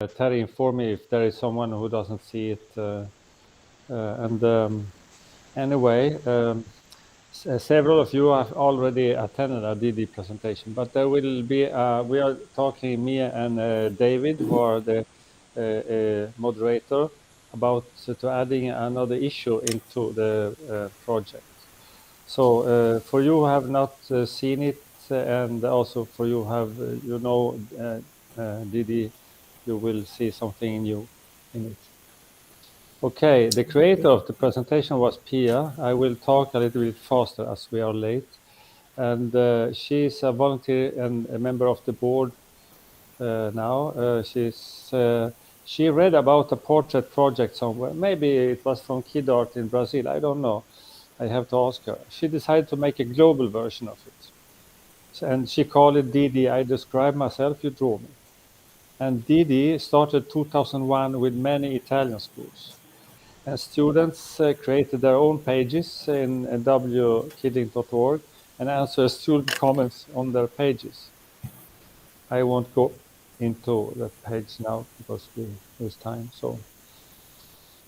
Terry, inform me if there is someone who doesn't see it. Anyway, several of you have already attended our DD presentation, but there will be, we are talking, me and David, who are the moderator, about to adding another issue into the project. So for you who have not seen it, and also for you who have, DD, you will see something new in it. Okay, the creator of the presentation was Pia. I will talk a little bit faster as we are late. And she's a volunteer and a member of the board now. She read about a portrait project somewhere. Maybe it was from Kid Art in Brazil. I don't know. I have to ask her. She decided to make a global version of it. And she called it DD. I describe myself, you draw me. And DD started 2001 with many Italian schools. And students created their own pages in wkidding.org and answer student comments on their pages. I won't go into that page now because we lose time. So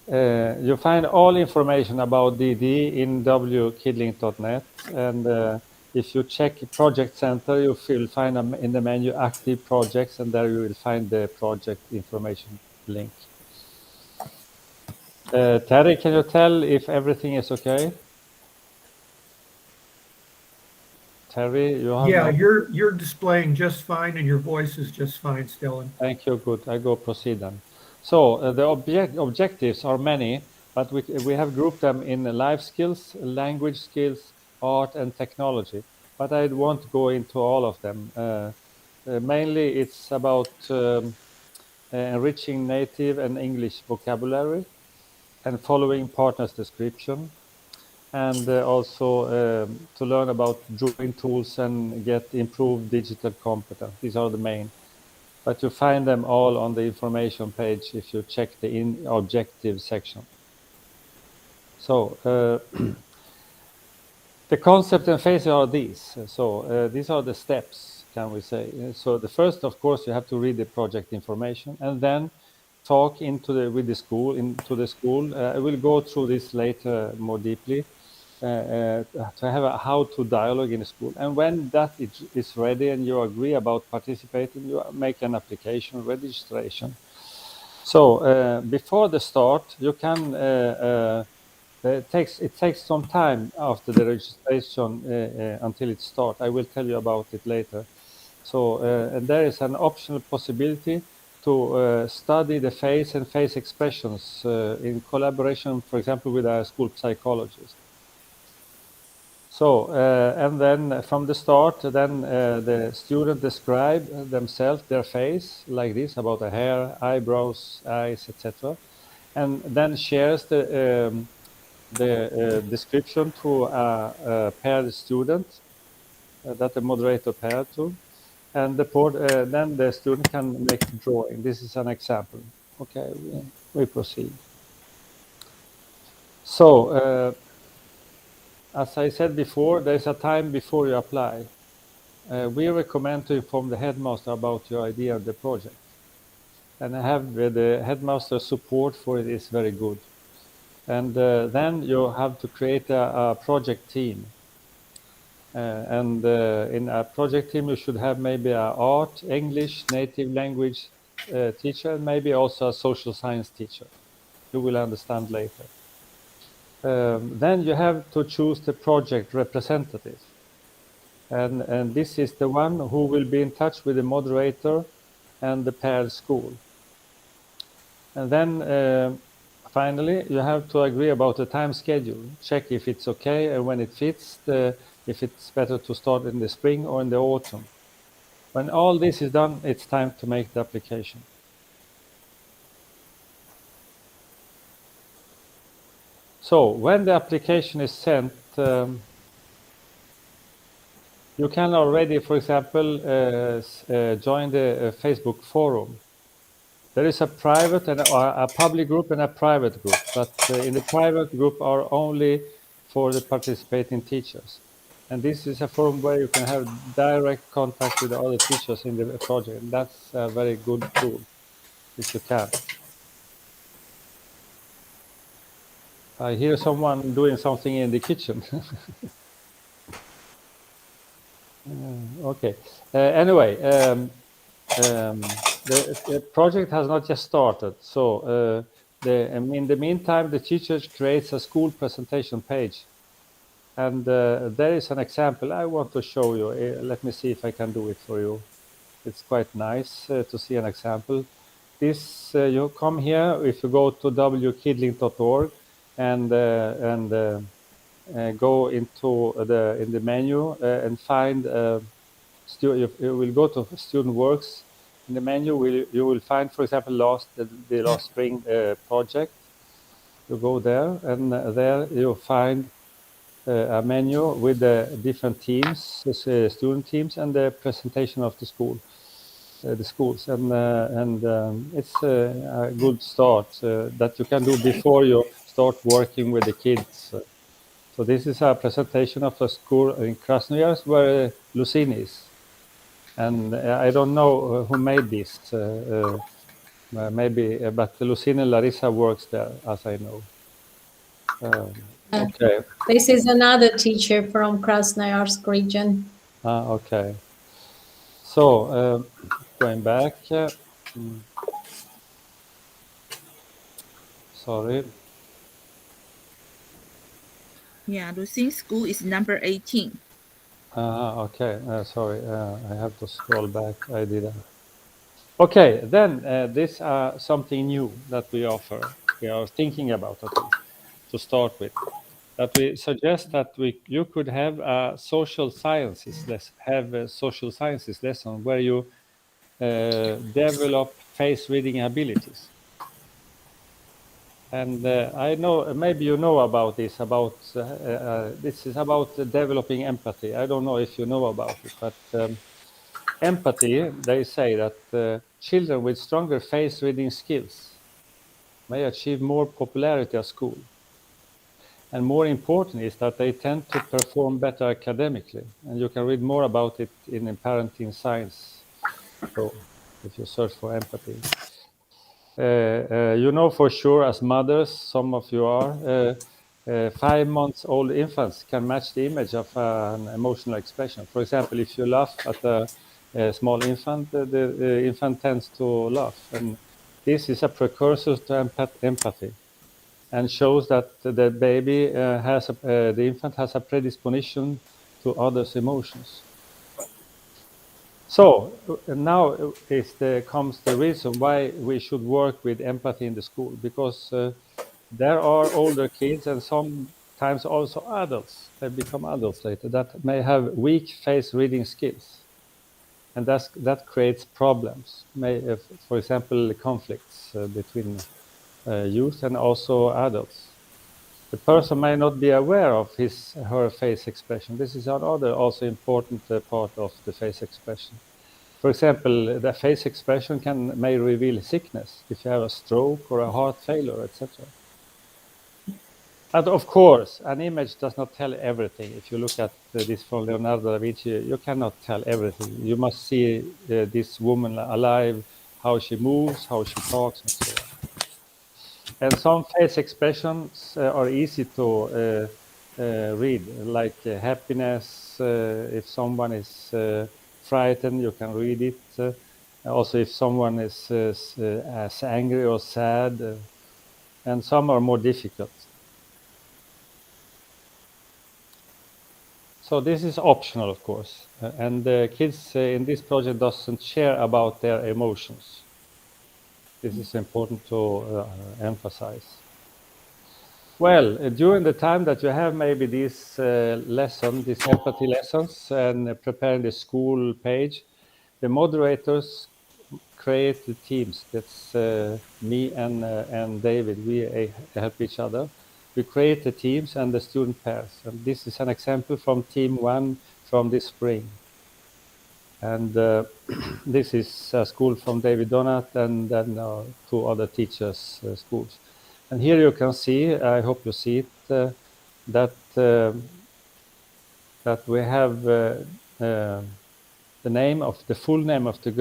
you find all information about DD in wkidding.net, and if you check Project Center, you will find in the menu Active Projects, and there you will find the project information link. Terry, can you tell if everything is okay? Terry, you have Yeah, you're displaying just fine, and your voice is just fine, Stellan. Thank you. Good. I go proceed then. So the objectives are many, but we have grouped them in life skills, language skills, art, and technology. But I won't go into all of them. Mainly, it's about enriching native and English vocabulary and following partner's description, and also to learn about drawing tools and get improved digital competence. These are the main. But you find them all on the information page if you check the objective section. So the concept and phases are these. So these are the steps, can we say. So the first, of course, you have to read the project information and then talk with the school. I will go through this later more deeply. To have a how-to dialogue in the school. And when that is ready and you agree about participating, you make an application registration. So before the start, you can, it takes some time after the registration until it starts. I will tell you about it later. So and there is an optional possibility to study the face and face expressions in collaboration, for example, with a school psychologist. So, and then from the start, then the student describe themselves, their face, like this, about the hair, eyebrows, eyes, etc., and then shares the description to a paired student that the moderator paired to, and then the student can make the drawing. This is an example. Okay, we proceed. So. As I said before, there's a time before you apply. We recommend to inform the headmaster about your idea of the project. And have the headmaster support for it is very good. And then you have to create a project team. And in a project team, you should have maybe an art, English, native language teacher, and maybe also a social science teacher. You will understand later. Then you have to choose the project representative. And this is the one who will be in touch with the moderator and the paired school. And then finally, you have to agree about the time schedule. Check if it's okay and when it fits, if it's better to start in the spring or in the autumn. When all this is done, it's time to make the application. So when the application is sent, you can already, for example, join the Facebook forum. There is a private and a public group and a private group, but in the private group are only for the participating teachers. And this is a forum where you can have direct contact with the other teachers in the project. And that's a very good tool. if you can. I hear someone doing something in the kitchen. Okay. Anyway, the project has not yet started. So in the meantime, the teacher creates a school presentation page. And there is an example I want to show you. Let me see if I can do it for you. It's quite nice to see an example. This you come here if you go to wkidling.org and go into in the menu and find you will go to student works. In the menu you will find, for example, the last spring project. You go there and there you find a menu with the different teams, student teams, and the presentation of the schools, and it's a good start that you can do before you start working with the kids. So this is a presentation of a school in Krasnoyarsk where Lucine is, and I don't know who made this. Maybe, but Lucine and Larissa works there, as I know. Okay. This is another teacher from Krasnoyarsk region. Okay. So going back. Sorry. Yeah, Lucine's school is number 18. Okay. Sorry. I have to scroll back. I didn't. Okay. Then this something new that we offer. We are thinking about at least to start with. That we suggest that you could have a social sciences lesson where you develop face reading abilities. And I know maybe you know about this. This is about developing empathy. I don't know if you know about it, but empathy. They say that children with stronger face reading skills may achieve more popularity at school. And more important is that they tend to perform better academically. And you can read more about it in parenting science. So if you search for empathy. You know for sure, as mothers, some of you are, 5 months old infants can match the image of an emotional expression. For example, if you laugh at a small infant, the infant tends to laugh. And this is a precursor to empathy and shows that the baby the infant has a predisposition to others' emotions. So now comes the reason why we should work with empathy in the school, because there are older kids and sometimes also adults, they become adults later, that may have weak face reading skills. And that creates problems, for example, conflicts between youth and also adults. The person may not be aware of her face expression. This is another also important part of the face expression. For example, the face expression may reveal sickness if you have a stroke or a heart failure, etc. And of course, an image does not tell everything. If you look at this from Leonardo da Vinci, you cannot tell everything. You must see this woman alive, how she moves, how she talks, and so on. And some face expressions are easy to read, like happiness. If someone is frightened, you can read it. Also, if someone is as angry or sad, and some are more difficult. So this is optional, of course, and the kids in this project doesn't share about their emotions. This is important to emphasize. Well, during the time that you have maybe these these empathy lessons, and preparing the school page, the moderators create the teams. That's me and David. We help each other. We create the teams and the student pairs. And this is an example from Team 1 from this spring. And this is a school from David Donat and then 2 other teachers' schools. And here you can see, I hope you see it, that we have the full name of the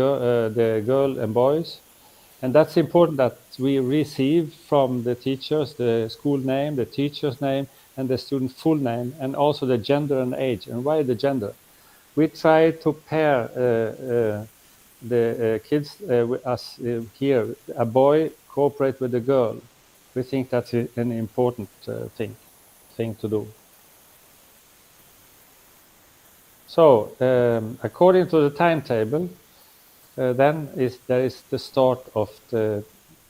girl and boys, And that's important that we receive from the teachers the school name, the teacher's name, and the student full name, and also the gender and age. And why the gender? We try to pair the kids with us here. A boy cooperate with a girl. We think that's an important thing to do. So according to the timetable, then there is the start of the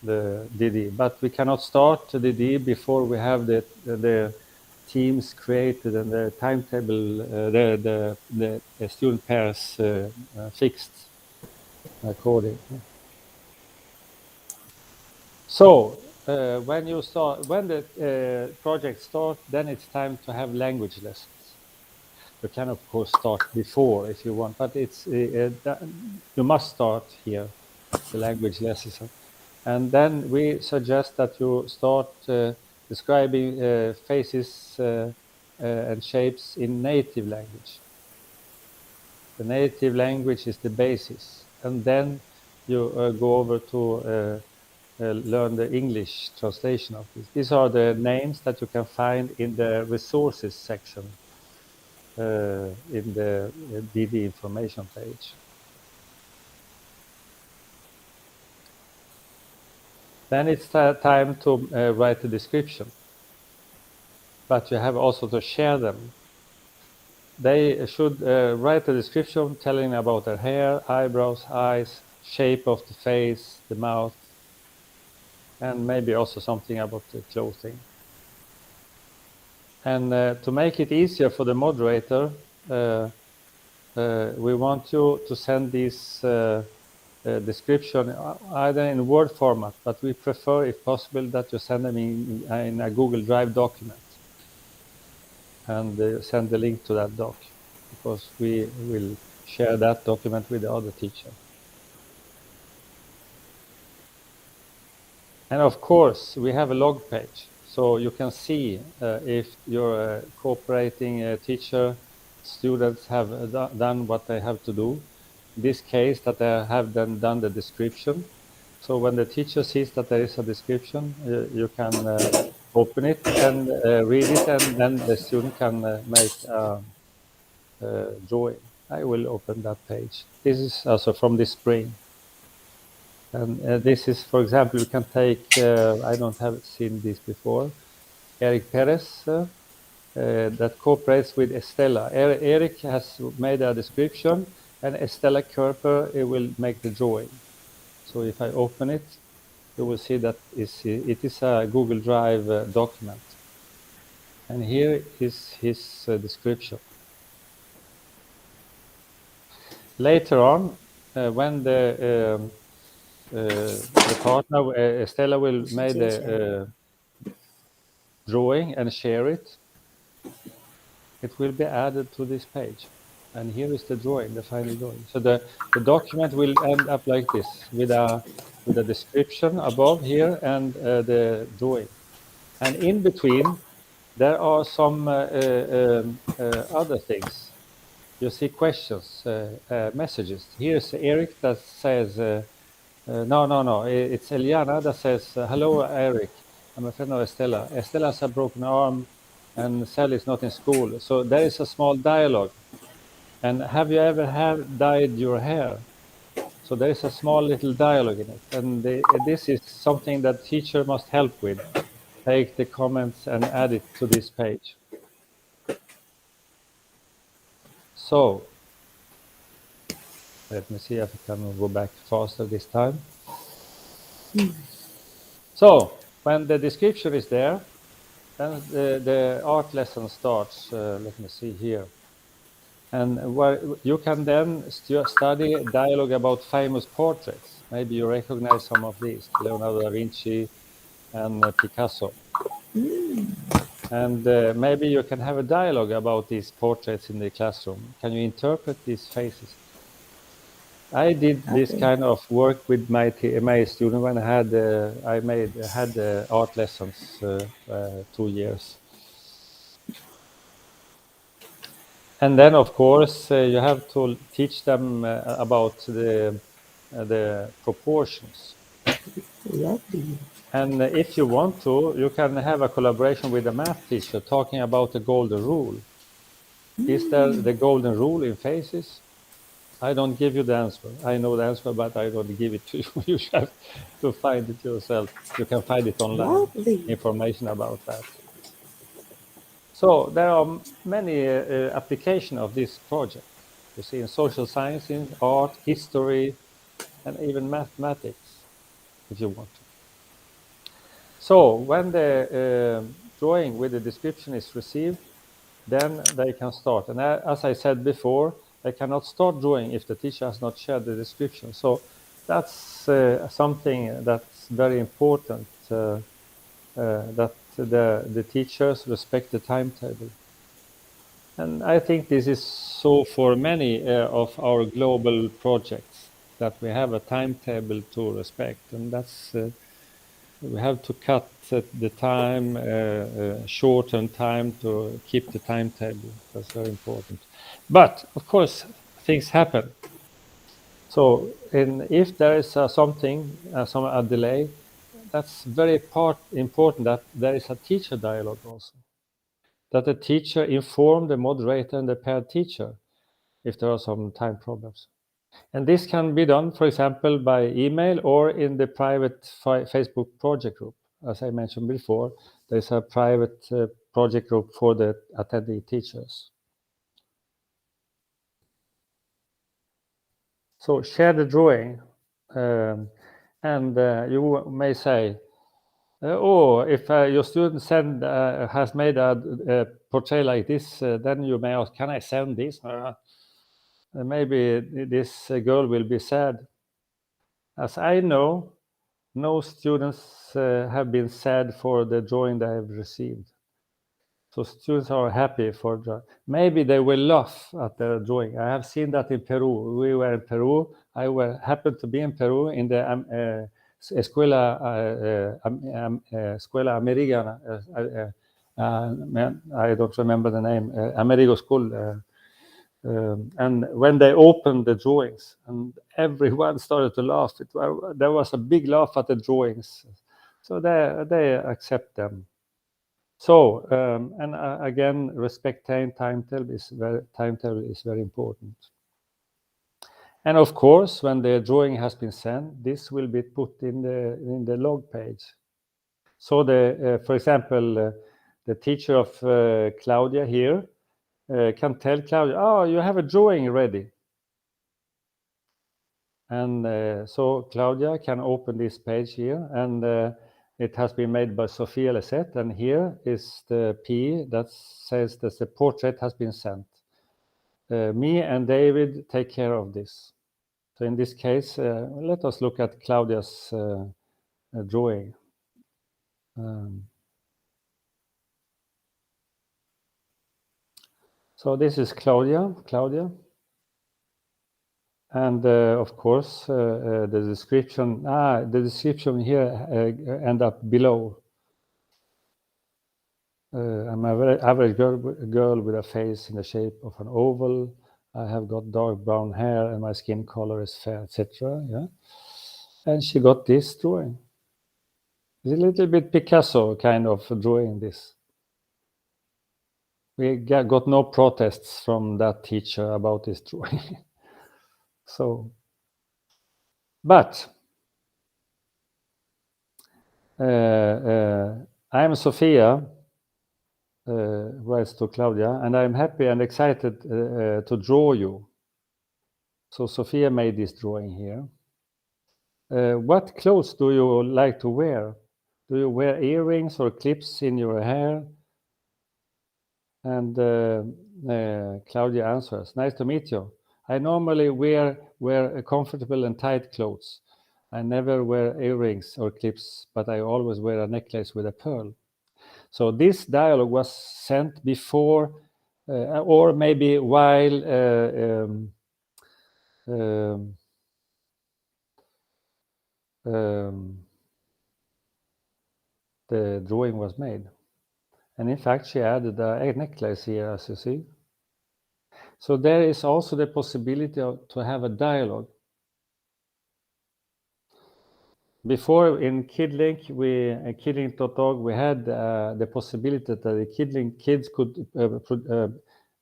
DD, but we cannot start the DD before we have the teams created and the timetable, the student pairs fixed according. So when the project starts, then it's time to have language lessons. You can of course start before if you want, but it's you must start here the language lessons, and then we suggest that you start describing faces and shapes in native language. The native language is the basis, and then you go over to learn the English translation of this. These are the names that you can find in the resources section in the DD information page. Then it's time to write the description, but you have also to share them. They should write a description telling about their hair, eyebrows, eyes, shape of the face, the mouth, and maybe also something about the clothing. And to make it easier for the moderator, we want you to send this description either in Word format, but we prefer, if possible, that you send them in a Google Drive document and send the link to that doc, because we will share that document with the other teacher. And of course, we have a log page, so you can see if your cooperating teacher students have done what they have to do. In this case, that they have then done the description. So when the teacher sees that there is a description, you can open it and read it, and then the student can make a drawing. I will open that page. This is also from this spring. And this is, for example, you can take, I don't have seen this before, Eric Perez that cooperates with Estella. Eric has made a description, and Estella Körper will make the drawing. So if I open it, you will see that it is a Google Drive document. And here is his description. Later on, when the partner, Estella, will make the drawing and share it, it will be added to this page. And here is the drawing, the final drawing. So the document will end up like this, with a description above here and the drawing. And in between, there are some other things. You see questions, messages. Here's Eric that says, no, it's Eliana that says, hello, Eric. I'm a friend of Estella. Estella has a broken arm and Sally is not in school. So there is a small dialogue. And have you ever dyed your hair? So there is a small little dialogue in it. And this is something that teacher must help with. Take the comments and add it to this page. So let me see if I can go back faster this time. So when the description is there, then the art lesson starts. Let me see here. And where you can then study dialogue about famous portraits. Maybe you recognize some of these, Leonardo da Vinci and Picasso. And maybe you can have a dialogue about these portraits in the classroom. Can you interpret these faces? I did this kind of work with my student when I had art lessons 2 years. And then, of course, you have to teach them about the proportions. Lovely. And if you want to, you can have a collaboration with a math teacher talking about the golden rule. Is there the golden rule in phases? I don't give you the answer. I know the answer, but I don't give it to you. You have to find it yourself. You can find it online, Lovely. information about that. So there are many applications of this project. You see, in social sciences, art, history, and even mathematics, if you want to. So when the drawing with the description is received, then they can start. And as I said before, they cannot start drawing if the teacher has not shared the description. So that's something that's very important, that the teachers respect the timetable. And I think this is so for many of our global projects, that we have a timetable to respect. And that's we have to cut the time, shorten time to keep the timetable. That's very important. But of course, things happen. So if there is something, a delay, that's very important that there is a teacher dialogue also. That the teacher inform the moderator and the paired teacher if there are some time problems. And this can be done, for example, by email or in the private Facebook project group. As I mentioned before, there's a private project group for the attendee teachers. So share the drawing. And you may say, if your student has made a portrait like this, then you may ask, can I send this? Maybe this girl will be sad. As I know, no students have been sad for the drawing they have received. So students are happy for drawing. Maybe they will laugh at the drawing. I have seen that in Peru. We were in Peru. Happened to be in Peru in the Escuela Americana. I don't remember the name. Amerigo School. And when they opened the drawings, and everyone started to laugh, there was a big laugh at the drawings. So they accept them. So and again, respect timetable is very important. And of course, when the drawing has been sent, this will be put in the log page. So for example, the teacher of Claudia here can tell Claudia, "Oh, you have a drawing ready." And so Claudia can open this page here, and it has been made by Sophia Lesette, and here is the P that says that the portrait has been sent. Me and David take care of this. So in this case, let us look at Claudia's drawing. So this is Claudia. And of course, the description here end up below. I'm a very average girl with a face in the shape of an oval. I have got dark brown hair and my skin color is fair, etc. Yeah, and she got this drawing. It's a little bit Picasso kind of drawing. This. We got no protests from that teacher about this drawing. So, but I'm Sophia. Writes to Claudia, and I'm happy and excited to draw you. So Sophia made this drawing here. What clothes do you like to wear? Do you wear earrings or clips in your hair? And Claudia answers, nice to meet you. I normally wear comfortable and tight clothes. I never wear earrings or clips, but I always wear a necklace with a pearl. So this dialogue was sent before, or maybe while the drawing was made. And in fact, she added a necklace here, as you see. So there is also the possibility to have a dialogue. Before in KidLink, KidLink.org, we had the possibility that the kids could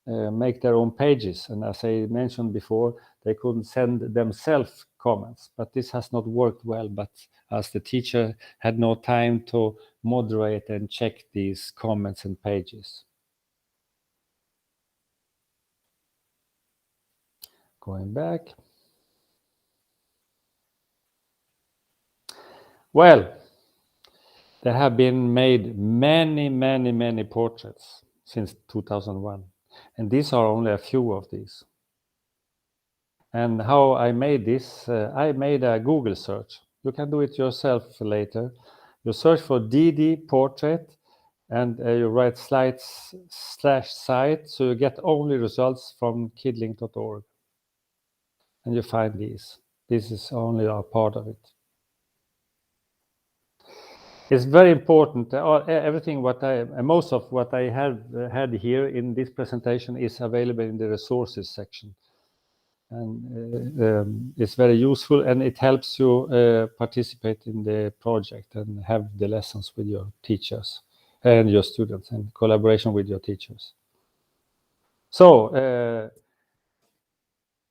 make their own pages. And as I mentioned before, they couldn't send themselves comments, but this has not worked well. But as the teacher had no time to moderate and check these comments and pages. Going back. Well, there have been made many portraits since 2001. And these are only a few of these. And how I made this, I made a Google search. You can do it yourself later. You search for DD portrait and you write slides/site, so you get only results from kidlink.org. And you find these. This is only a part of it. It's very important. Everything most of what I have had here in this presentation is available in the resources section. And it's very useful, and it helps you participate in the project and have the lessons with your teachers and your students, and collaboration with your teachers. So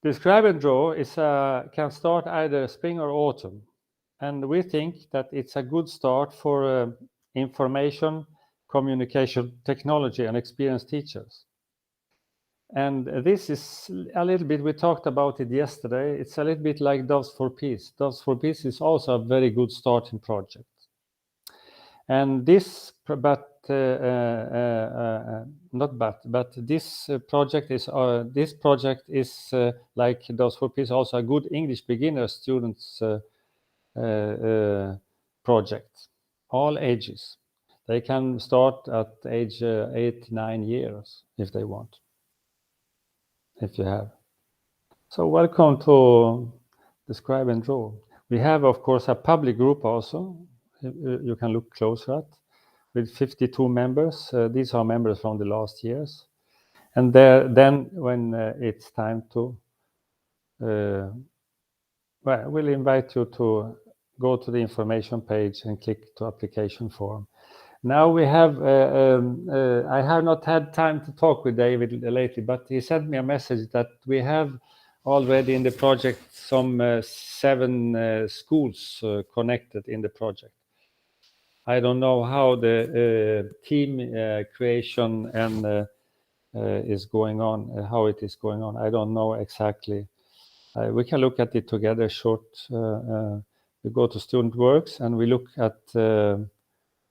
describe and draw can start either spring or autumn, and we think that it's a good start for information, communication technology, and experienced teachers. And this is a little bit, we talked about it yesterday, it's a little bit like Doves for Peace. Doves for Peace is also a very good starting project. And this, but this project is like Doves for Peace, also a good English beginner students project, all ages. They can start at age 8-9 years if they want. If you have. So welcome to Describe and Draw. We have, of course, a public group also. You can look closer at, with 52 members. These are members from the last years. And then when it's time to, well, we'll invite you to go to the information page and click to application form. Now we have, I have not had time to talk with David lately, but he sent me a message that we have already in the project some 7 schools connected in the project. I don't know how the team creation and is going on, how it is going on. I don't know exactly. We can look at it together short. We go to Student Works and we look at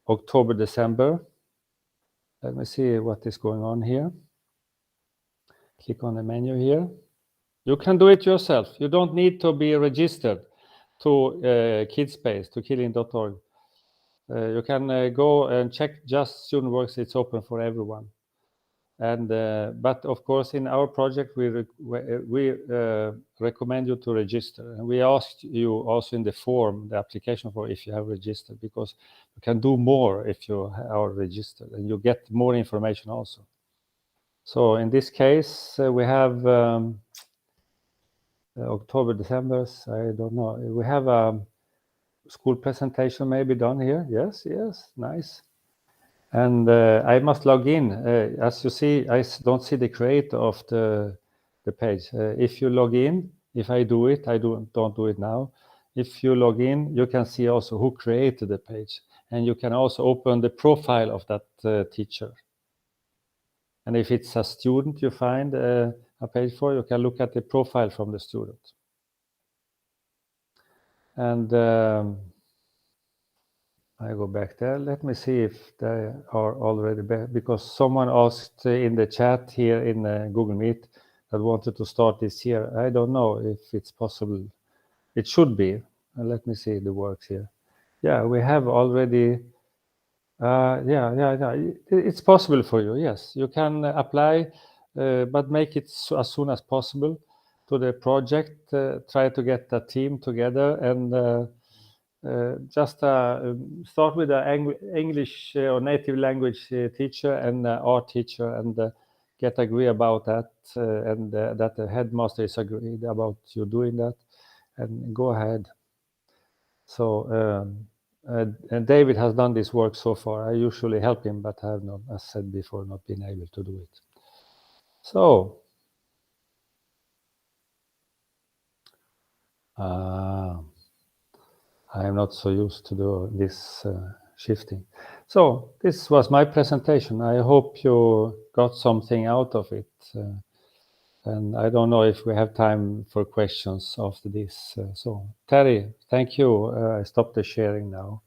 October, December. Let me see what is going on here. Click on the menu here. You can do it yourself. You don't need to be registered to KidSpace, to kidlink.org. You can go and check just Student Works. It's open for everyone. And but of course, in our project, we recommend you to register. And we asked you also in the form, the application form, if you have registered, because you can do more if you are registered, and you get more information also. So in this case, we have October, December. I don't know. We have a school presentation maybe done here. Yes, nice. And I must log in. As you see, I don't see the creator of the page. If you log in, if I do it, don't do it now. If you log in, you can see also who created the page, and you can also open the profile of that teacher. And if it's a student you find a page for, you can look at the profile from the student. And I go back there. Let me see if they are already back, because someone asked in the chat here in Google Meet that wanted to start this year. I don't know if it's possible. It should be. Let me see the works here. Yeah, we have already. Yeah. It's possible for you. Yes, you can apply, but make it as soon as possible to the project. Try to get a team together and. Just start with an English or native language teacher and art teacher, and get agree about that, and that the headmaster is agreed about you doing that, and go ahead. So and David has done this work so far. I usually help him, but I have not, as said before, not been able to do it. So I am not so used to do this shifting. So this was my presentation. I hope you got something out of it. And I don't know if we have time for questions after this. So Terry, thank you. I stopped the sharing now.